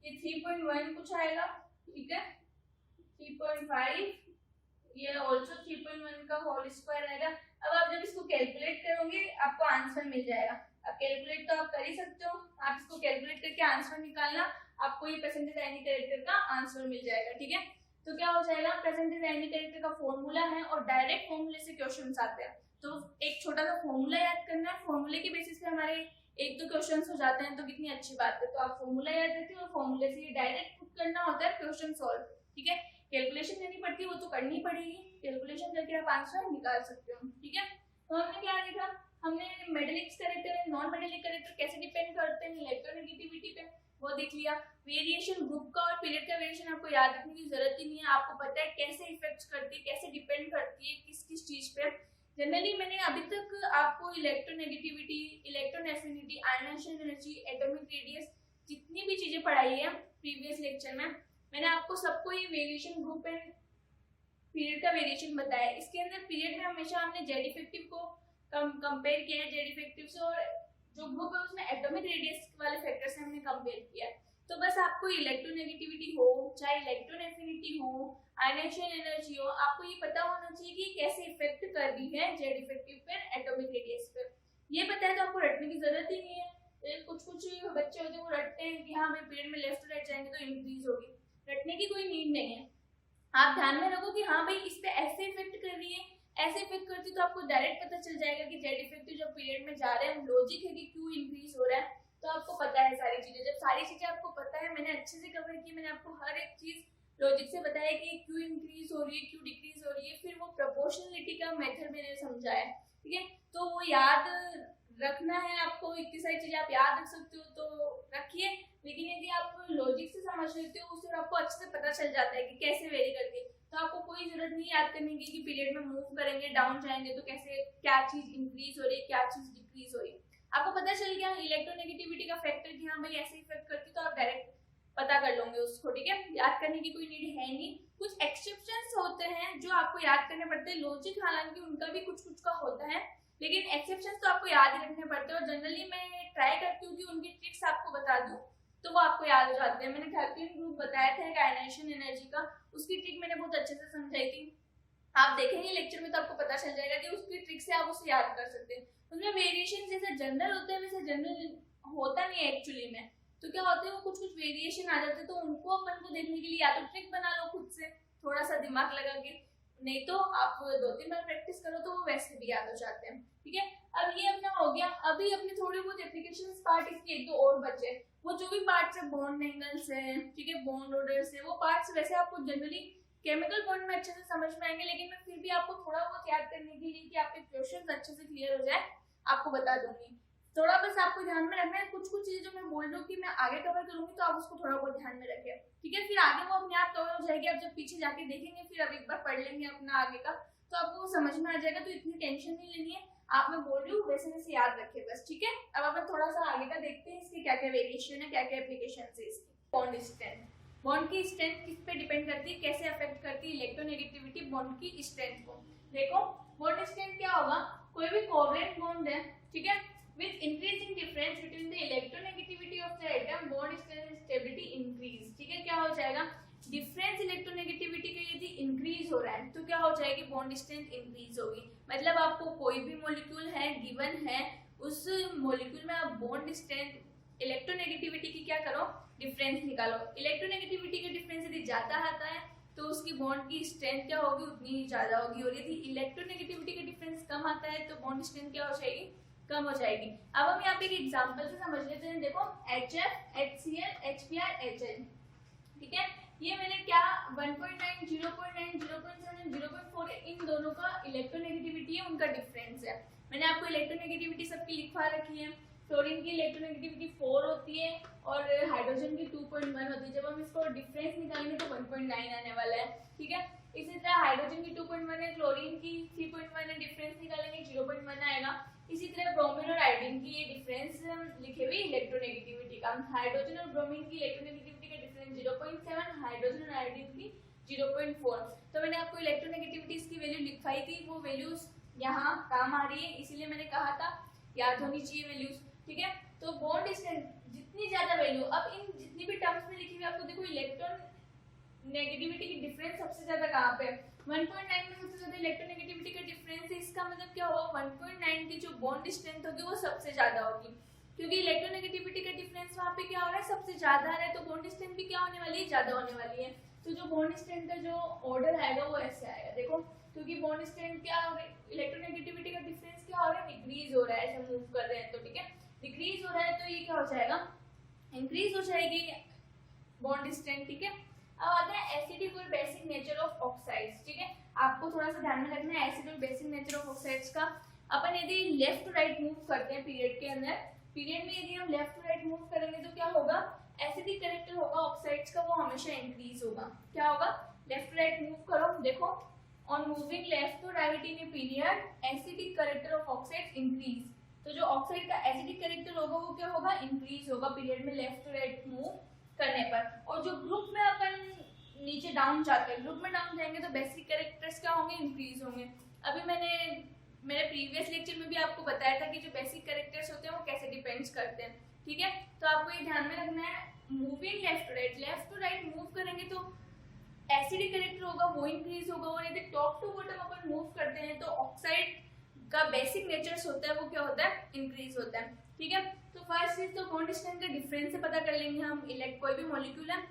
ये 3.1 कुछ आएगा। ठीक है, 3.5, ये ऑल्सो 3.1 का होल स्क्वायर आएगा। अब आप जब इसको कैलकुलेट करोगे आपको आंसर मिल जाएगा। अब कैलकुलेट तो आप कर ही सकते हो, आप इसको कैलकुलेट करके आंसर निकालना, आपको ये परसेंटेज आइडेंटिटी कैरेक्टर का आंसर मिल जाएगा। ठीक है, तो क्या हो जाएगा, परसेंटेज आइडेंटिटी कैरेक्टर का फॉर्मूला है और डायरेक्ट फॉर्मूले से क्वेश्चंस आते हैं, तो एक छोटा सा फॉर्मूला याद करना है, फॉर्मूले के बेसिस पे हमारे एक दो क्वेश्चंस हो जाते हैं, तो कितनी अच्छी बात है। तो आप फॉर्मूला याद रखिए और फॉर्मूले से ये डायरेक्ट पुट करना होता है क्वेश्चन सॉल्व। ठीक है, कैलकुलेशन करनी पड़ती है, वो तो करनी पड़ेगी, कैलकुलेशन करके आप आंसर निकाल सकते हो। ठीक है, तो हमने क्या देखा, हमने मेटेलिक कैरेक्टर और नॉन मेटेलिक कैरेक्टर कैसे डिपेंड करते हैं इलेक्ट्रोनेगेटिविटी पे, वो देख लिया। वेरिएशन ग्रुप का और पीरियड का वेरिएशन आपको याद रखने की जरूरत ही नहीं है, आपको पता है कैसे इफेक्ट करती है, कैसे डिपेंड करती है किस किस चीज पे। जनरली मैंने अभी तक आपको electronegativity, electron affinity, ionization energy, atomic radius, जितनी भी चीजें पढ़ाई है प्रीवियस लेक्चर में, मैंने आपको सबको ये वेरिएशन ग्रुप एंड पीरियड का वेरिएशन बताया। इसके अंदर पीरियड में हमेशा हमने जेड इफेक्टिव को कंपेयर किया है जेड इफेक्टिव से, और जो ग्रुप है उसमें एटॉमिक रेडियस वाले फैक्टर से हमने कंपेयर किया है। तो बस आपको इलेक्ट्रोनेगेटिविटी हो चाहे इलेक्ट्रॉन एफिनिटी हो, आयनाइजेशन एनर्जी हो, आपको ये पता होना चाहिए कि कैसे इफेक्ट कर रही है जेड इफेक्टिव पर, एटॉमिक रेडियस पर। ये पता है तो आपको रटने की जरूरत ही नहीं है। कुछ बच्चे होते हैं वो रटते हैं कि हाँ हमें पीरियड में लेफ्ट राइट जाएंगे तो इंक्रीज होगी, रटने की कोई नीड नहीं है। आप ध्यान में रखो कि हाँ भाई इस पे ऐसे इफेक्ट कर रही है, ऐसे इफेक्ट करती तो आपको डायरेक्ट पता चल जाएगा कि जेड इफेक्टिव जब पीरियड में जा रहे हैं, लॉजिक है कि क्यों इंक्रीज हो रहा है, तो आपको पता है सारी चीजें। जब सारी चीजें आपको पता है, मैंने अच्छे से कवर की, मैंने आपको हर एक चीज लॉजिक से बताया कि क्यों इंक्रीज हो रही है, क्यों डिक्रीज हो रही है, फिर वो प्रोपोर्शनलिटी का मेथड मैंने समझाया। ठीक है, तो वो याद रखना है आपको, इतनी सारी चीजें आप याद रख सकते हो तो रखिए, लेकिन यदि आप लॉजिक से समझ लेते हो उससे आपको अच्छे से पता चल जाता है कि कैसे वेरी करती है, तो आपको कोई जरूरत नहीं याद करने की कि पीरियड में मूव करेंगे डाउन जाएंगे तो कैसे क्या चीज इंक्रीज हो रही है, क्या चीज डिक्रीज हो रही है, आपको पता चल गया इलेक्ट्रोनेगेटिविटी का फैक्टर कि हाँ भाई ऐसे इफेक्ट करती, तो आप डायरेक्ट पता कर लोगे उसको। ठीक है, याद करने की कोई नीड है नहीं। कुछ एक्सेप्शंस होते हैं जो आपको याद करने पड़ते हैं, लॉजिक हालांकि उनका भी कुछ कुछ का होता है, लेकिन एक्सेप्शंस तो आपको याद ही रखने पड़ते हैं, और जनरली मैं ट्राई करती हूँ कि उनकी ट्रिक्स आपको बता दूं तो वो आपको याद हो जाते हैं। मैंने थर्टीन ग्रुप बताया था आयनाइजेशन एनर्जी का, उसकी ट्रिक मैंने बहुत अच्छे से समझाई थी, आप देखेंगे लेक्चर में तो आपको पता चल जाएगा कि उसकी ट्रिक से आप उसे याद कर सकते हैं। उसमें वेरिएशन जैसे जनरल होते हैं वैसे जनरल होता नहीं है एक्चुअली में, तो क्या होते हैं वो कुछ कुछ वेरिएशन आ जाते हैं, तो उनको अपन को देखने के लिए या तो ट्रिक बना लो खुद से थोड़ा सा दिमाग लगा के, नहीं तो आप 2-3 बार प्रैक्टिस करो तो वो वैसे भी याद हो जाते हैं। ठीक है, अब ये अपना हो गया, अभी अपने थोड़े बहुत एप्लीकेशंस पार्ट इसके एक दो और बचे, वो जो भी पार्ट्स है बॉन्ड एंगल्स है, ठीक है, बॉन्ड ऑर्डर्स है, वो पार्ट्स वैसे आपको जनरली केमिकल बॉन्ड में अच्छे से समझ में आएंगे, लेकिन मैं फिर भी आपको थोड़ा बहुत याद करने के लिए कि आपके क्वेश्चंस अच्छे से क्लियर हो जाए आपको बता दूंगी। थोड़ा बस आपको ध्यान में रखना है, कुछ कुछ चीजें जो मैं बोल रही हूँ कि मैं आगे कवर करूंगी तो आप उसको थोड़ा बहुत ध्यान में रखें। ठीक है, फिर आगे वो अपने आप कवर हो जाएगी, आप जब पीछे जाके देखेंगे फिर अब एक बार पढ़ लेंगे अपना आगे का तो आपको समझ में आ जाएगा, तो इतनी टेंशन नहीं लेनी है, आप मैं बोल रही हूँ वैसे वैसे याद रखिए बस। ठीक है, अब अपन थोड़ा सा आगे का देखते हैं, इसके क्या क्या वेरिएशन है, क्या क्या एप्लीकेशन है इसकी। बॉन्ड स्ट्रेंथ, बॉन्ड की स्ट्रेंथ किस पे डिपेंड करती है, कैसे अफेक्ट करती है इलेक्ट्रोनेगेटिविटी बॉन्ड की स्ट्रेंथ को। देखो बॉन्ड स्ट्रेंथ क्या होगा, कोई भी कोवलेंट बॉन्ड है, ठीक है, with increasing difference between the electronegativity of the atom bond strength and stability increase। ठीक है, क्या हो जाएगा, डिफरेंस इलेक्ट्रोनेगेटिविटी का यदि इंक्रीज हो रहा है तो क्या हो जाएगी, बॉन्ड स्ट्रेंथ इंक्रीज होगी। मतलब आपको कोई भी मॉलिक्यूल है गिवन है, उस मॉलिक्यूल में आप बॉन्ड स्ट्रेंथ इलेक्ट्रोनेगेटिविटी की क्या करो, डिफरेंस निकालो। इलेक्ट्रोनेगेटिविटी का डिफरेंस यदि ज्यादा आता है तो उसकी बॉन्ड की स्ट्रेंथ क्या होगी, उतनी ही ज्यादा होगी, और यदि इलेक्ट्रोनेगेटिविटी का डिफरेंस कम आता है तो बॉन्ड स्ट्रेंथ क्या हो जाएगी, कम हो जाएगी। अब हम यहाँ पे एक एग्जांपल से समझ लेते हैं। देखो HF, HCl, HBr, HN, ठीक है, ये मैंने क्या 1.9, 0.9, 0.7, 0.4 इन दोनों का इलेक्ट्रोनेगेटिविटी है, उनका डिफरेंस है। मैंने आपको इलेक्ट्रोनेगेटिविटी सबकी लिखवा रखी है। फ्लोरीन की इलेक्ट्रोनेगेटिविटी 4 होती है और हाइड्रोजन की 2.1 होती है। जब हम इसको डिफरेंस निकालेंगे तो 1.9 आने वाला है। ठीक है, इसी तरह हाइड्रोजन की 2.1 है, क्लोरीन की 3.1 है, डिफरेंस निकालेंगे 0.1 आएगा। इसी तरह ब्रोमीन और आयोडीन की ये डिफरेंस लिखे हुए इलेक्ट्रोनेगेटिविटी का। हाइड्रोजन और ब्रोमीन की इलेक्ट्रोनेगेटिविटी का डिफरेंस 0.7, हाइड्रोजन और आयोडीन की 0.4। तो मैंने आपको इलेक्ट्रोनेगेटिविटीज की वैल्यू लिखवाई थी, वो वैल्यूज यहाँ काम आ रही है, इसीलिए मैंने कहा था याद होनी चाहिए वैल्यूज, ठीक है। तो बॉन्ड डिस्टेंस जितनी ज्यादा वैल्यू, अब इन जितनी भी टर्म्स में लिखी हुई आपको देखो इलेक्ट्रॉन नेगेटिविटी की डिफरेंस सबसे ज्यादा कहाँ पे 1.9 में सबसे ज्यादा इलेक्ट्रोनेगेटिविटी का डिफरेंस है। इसका मतलब क्या होगा 1.9 की जो बॉन्ड स्ट्रेंथ होगी वो सबसे ज्यादा होगी, क्योंकि इलेक्ट्रोनेगेटिविटी का डिफरेंस वहाँ पे क्या हो रहा है सबसे ज्यादा है, तो बॉन्ड स्ट्रेंथ भी क्या होने वाली है ज्यादा होने वाली है। तो जो बॉन्ड स्ट्रेंथ का जो ऑर्डर आएगा वो ऐसे आएगा देखो, क्योंकि बॉन्ड स्ट्रेंथ क्या हो रहा है, इलेक्ट्रोनेगेटिविटी का डिफरेंस क्या हो रहा है डिक्रीज हो रहा है, ऐसे मूव कर रहे हैं तो ठीक है, डिक्रीज हो रहा है तो ये क्या हो जाएगा इंक्रीज हो जाएगी बॉन्ड स्ट्रेंथ, ठीक है। अब आता है एसिडिक और बेसिक नेचर ऑफ ऑक्साइड्स, ठीक है। आपको थोड़ा सा ध्यान में रखना है एसिड और बेसिक नेचर ऑफ ऑक्साइड्स का। अपन यदि लेफ्ट टू राइट मूव करते हैं पीरियड के अंदर, पीरियड में यदि हम लेफ्ट टू राइट मूव करेंगे तो क्या होगा, एसिडिक कैरेक्टर होगा ऑक्साइड्स का वो हमेशा इंक्रीज होगा। क्या होगा, लेफ्ट टू राइट मूव करो, देखो on moving left to right in a period acidic character of oxides increase. तो जो ऑक्साइड का एसिडिक कैरेक्टर होगा वो क्या होगा इंक्रीज होगा पीरियड में लेफ्ट टू राइट मूव करने पर। और जो ग्रुप में अपन नीचे डाउन जाते हैं, ग्रुप में डाउन जाएंगे तो बेसिक कैरेक्टर्स क्या होंगे इंक्रीज होंगे। अभी मैंने मेरे प्रीवियस लेक्चर में भी आपको बताया था कि जो बेसिक कैरेक्टर्स होते हैं वो कैसे डिपेंड्स करते हैं, ठीक है। तो आपको ये ध्यान में रखना है moving left to right move करेंगे तो एसिडिक कैरेक्टर होगा वो इंक्रीज होगा, और यदि टॉप टू बॉटम अपन मूव करते हैं तो ऑक्साइड का बेसिक नेचर्स होता है वो क्या होता है इंक्रीज होता है, ठीक है। तो फर्स्ट चीज तो बॉन्ड स्ट्रेंथ का डिफरेंस से पता कर लेंगे हम, कोई भी मॉलिक्यूल है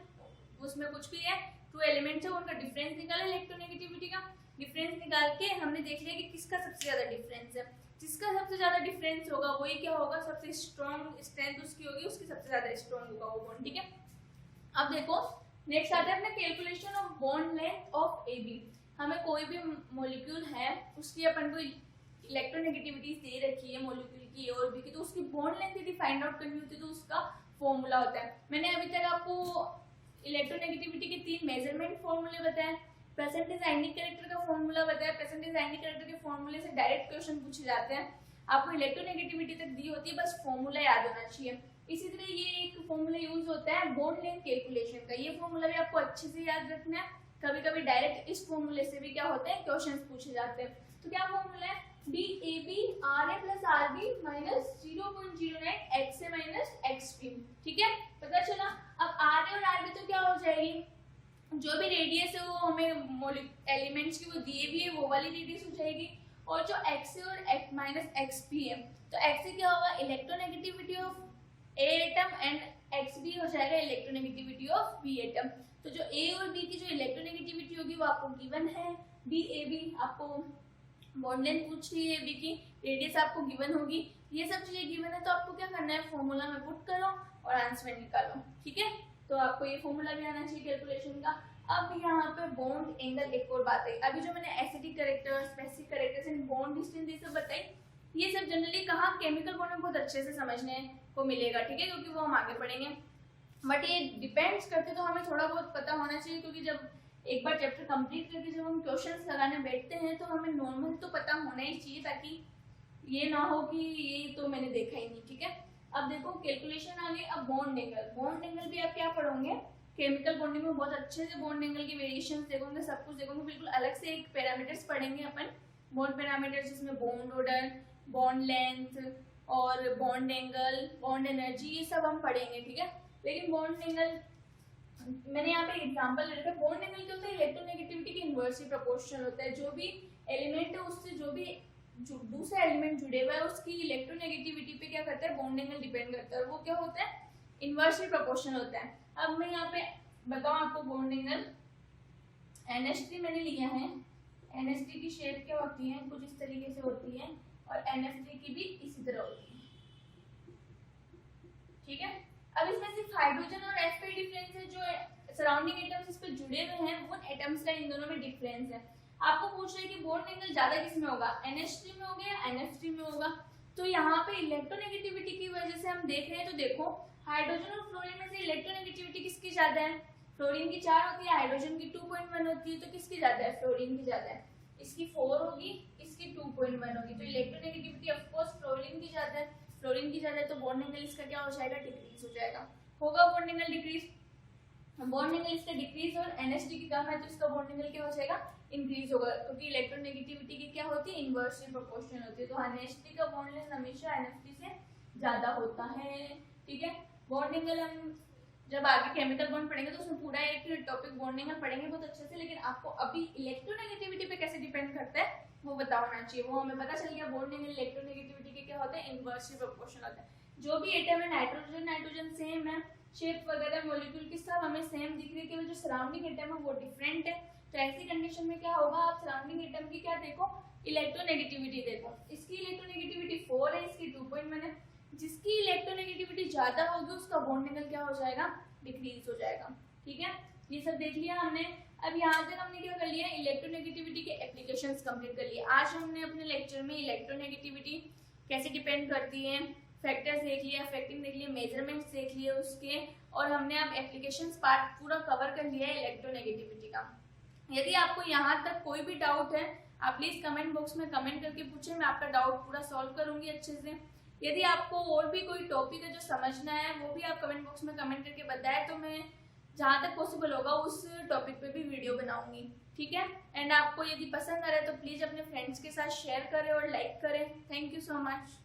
उसमें कुछ भी है टू एलिमेंट्स है उनका डिफरेंस निकाला, इलेक्ट्रोनेगेटिविटी का डिफरेंस निकाल के हमने देख लिया कि किसका सबसे ज्यादा डिफरेंस है, जिसका सबसे ज्यादा डिफरेंस होगा वही क्या होगा सबसे स्ट्रॉन्ग स्ट्रेंथ उसकी होगी, उसकी सबसे ज्यादा स्ट्रॉन्ग होगा वो बॉन्ड, ठीक है। अब देखो नेक्स्ट आता है अपना calculation of bond length of AB। हमें कोई भी मॉलिक्यूल है उसकी अपन को इलेक्ट्रोनेगेटिविटी दे रखी है मॉलिक्यूल की और भी की, तो उसकी बॉन्ड लेंथ यदि फाइंड आउट करनी होती है तो उसका फॉर्मूला होता है। मैंने अभी तक आपको इलेक्ट्रोनेगेटिविटी के 3 मेजरमेंट फॉर्मूले बताए, परसेंटेज आयनिक कैरेक्टर का फॉर्मूला बताया, परसेंटेज आयनिक कैरेक्टर के फॉर्मूले से डायरेक्ट क्वेश्चन पूछे जाते हैं, आपको इलेक्ट्रोनेगेटिविटी तक दी होती है बस फॉर्मूला याद होना चाहिए। इसी तरह ये एक फॉर्मूला यूज होता है बॉन्ड लेंथ कैलकुलेशन का, ये फॉर्मूला भी आपको अच्छे से याद रखना है, कभी कभी डायरेक्ट इस फॉर्मूले से भी क्या होते हैं क्वेश्चन पूछे जाते हैं। तो क्या फॉर्मूला है DAB RA plus RB minus 0.09 XA minus XB, ठीक है पता चला। अब RA और RB तो क्या हो जाएगी, जो भी रेडियस है वो हमें एलिमेंट्स की वो दिए भी है वो वाली रेडियस हो जाएगी, और जो XA और माइनस XB है तो XA क्या होगा electronegativity of A atom and XB हो जाएगा इलेक्ट्रोनेगेटिविटी ऑफ B एटम। तो जो A और B की जो इलेक्ट्रोनेगेटिविटी होगी वो आपको गिवन है, DAB आपको बॉन्ड लेंथ पूछ रही है, B की रेडियस आपको गिवन होगी, ये सब चीजें गिवन है तो आपको क्या करना है फॉर्मूला में पुट करो और आंसर निकालो, ठीक है। तो आपको ये फॉर्मूला भी आना चाहिए कैलकुलेशन का। अब यहाँ पे बॉन्ड एंगल एक और बात है, अभी जो मैंने acidic characters basic characters and bond distance ये सब बताई, ये सब जनरली कहाँ केमिकल बॉन्ड में बहुत अच्छे से समझने को मिलेगा, ठीक है, क्योंकि वो हम आगे पढ़ेंगे। बट ये डिपेंड्स करते तो हमें थोड़ा बहुत पता होना चाहिए, क्योंकि जब एक बार चैप्टर कंप्लीट करके जब हम क्वेश्चंस लगाने बैठते हैं तो हमें नॉर्मल तो पता होना ही चाहिए, ताकि ये ना हो कि ये तो मैंने देखा ही नहीं, ठीक है। अब देखो कैलकुलेशन आ गई। अब बॉन्ड एंगल भी आप क्या पढ़ोगे केमिकल बॉन्डिंग में बहुत अच्छे से बॉन्ड एंगल की वेरिएशंस देखोगे, सब कुछ देखोगे, बिल्कुल अलग से एक पैरामीटर्स पढ़ेंगे अपन बॉन्ड पैरामीटर्स, जिसमें बॉन्ड ऑर्डर, बॉन्ड लेंथ और बॉन्ड एंगल, बॉन्ड एनर्जी, ये सब हम पढ़ेंगे, ठीक है। लेकिन बॉन्ड एंगल मैंने यहाँ पे एग्जांपल ले रखा है। बॉन्ड एंगल क्या होता है इलेक्ट्रोनेगेटिविटी के इनवर्सली प्रोपोर्शनल होता है, जो भी एलिमेंट है उससे जो भी दूसरा एलिमेंट जुड़े हुआ है उसकी इलेक्ट्रोनेगेटिविटी पे क्या करता है बॉन्ड एंगल डिपेंड करता है, और वो क्या होता है इनवर्सली प्रोपोर्शनल होता है। अब मैं यहाँ पे बताऊँ आपको बॉन्ड एंगल, NH3 मैंने लिया है, NH3 की शेप क्या होती है कुछ इस तरीके से होती है, और NF3 की भी इसी तरह होती है, ठीक है। अब इसमें सिर्फ हाइड्रोजन और F पे डिफरेंस है, जो सराउंडिंग एटम्स इस पे जुड़े हुए हैं उन एटम्स का इन दोनों में डिफरेंस है। आपको पूछ रहे हैं कि बॉन्ड एंगल ज्यादा किस में होगा, NH3 में होगा या NF3 में होगा। तो यहाँ पे इलेक्ट्रोनेगेटिविटी की वजह से हम देख रहे हैं, तो देखो हाइड्रोजन और फ्लोरीन में से इलेक्ट्रोनेगेटिविटी किसकी ज्यादा है, फ्लोरीन की 4 होती है, हाइड्रोजन की 2.1 होती है, तो किसकी ज्यादा है फ्लोरीन की ज्यादा है, इसकी 4 होगी, इसकी 2.1 होगी, तो electronegativity of course fluorine fluorine की ज्यादा है, फ्लोरीन की ज्यादा है तो बॉन्ड एंगल इसका क्या हो जाएगा, डिक्रीज हो जाएगा। होगा bond angle decrease, bond angle इसका डिक्रीज और NH3 की कम है तो इसका बॉन्ड एंगल क्या हो जाएगा, इंक्रीज होगा, क्योंकि इलेक्ट्रोनेगेटिविटी की क्या होती है, इनवर्सली प्रोपोर्शनल होती है। तो NH3 का बॉन्ड लेंथ हमेशा NF3 से ज्यादा होता है। ठीक है, बॉन्ड एंगल हम जब आगे केमिकल बॉन्ड पढ़ेंगे तो उसमें पूरा एक टॉपिक बॉन्ड एंगल पढ़ेंगे बहुत अच्छे से, लेकिन आपको अभी इलेक्ट्रोनेगेटिविटी पे कैसे डिपेंड करता है वो बताना चाहिए। वो हमें पता चल गया बॉन्ड एंगल इलेक्ट्रोनेगेटिविटी के क्या होते हैं, इनवर्सली प्रोपोर्शनल होता है। जो भी एटम है नाइट्रोजन नाइट्रोजन सेम है, शेप वगैरह मॉलिक्यूल की सब हमें सेम दिख रही है, केवल जो सराउंडिंग एटम है वो डिफरेंट है। तो ऐसी कंडीशन में क्या होगा, आप सराउंडिंग एटम की क्या देखो, इलेक्ट्रोनेगेटिविटी देखो। इसकी इलेक्ट्रोनेगेटिविटी 4 है, इसकी 2.1 है। जिसकी इलेक्ट्रोनेगेटिविटी ज्यादा होगी उसका बॉन्ड एंगल क्या हो जाएगा, डिक्रीज हो जाएगा। ठीक है, ये सब देख लिया हमने। अब यहाँ तक हमने क्या कर लिया, इलेक्ट्रोनेगेटिविटी के एप्लीकेशंस कंप्लीट कर लिए। आज हमने अपने लेक्चर में इलेक्ट्रोनेगेटिविटी कैसे डिपेंड करती है, फैक्टर्स देख लिया, अफेक्टिंग देख लिया, मेजरमेंट्स देख लिए उसके, और हमने अब एप्लीकेशंस पार्ट पूरा कवर कर लिया है इलेक्ट्रोनेगेटिविटी का। यदि आपको यहाँ तक कोई भी डाउट है आप प्लीज कमेंट बॉक्स में कमेंट करके पूछे, मैं आपका डाउट पूरा सॉल्व करूंगी अच्छे से। यदि आपको और भी कोई टॉपिक है जो समझना है वो भी आप कमेंट बॉक्स में कमेंट करके बताएं, तो मैं जहाँ तक पॉसिबल होगा उस टॉपिक पे भी वीडियो बनाऊंगी। ठीक है, एंड आपको यदि पसंद आ रहा है तो प्लीज अपने फ्रेंड्स के साथ शेयर करें और लाइक करें। Thank you so much.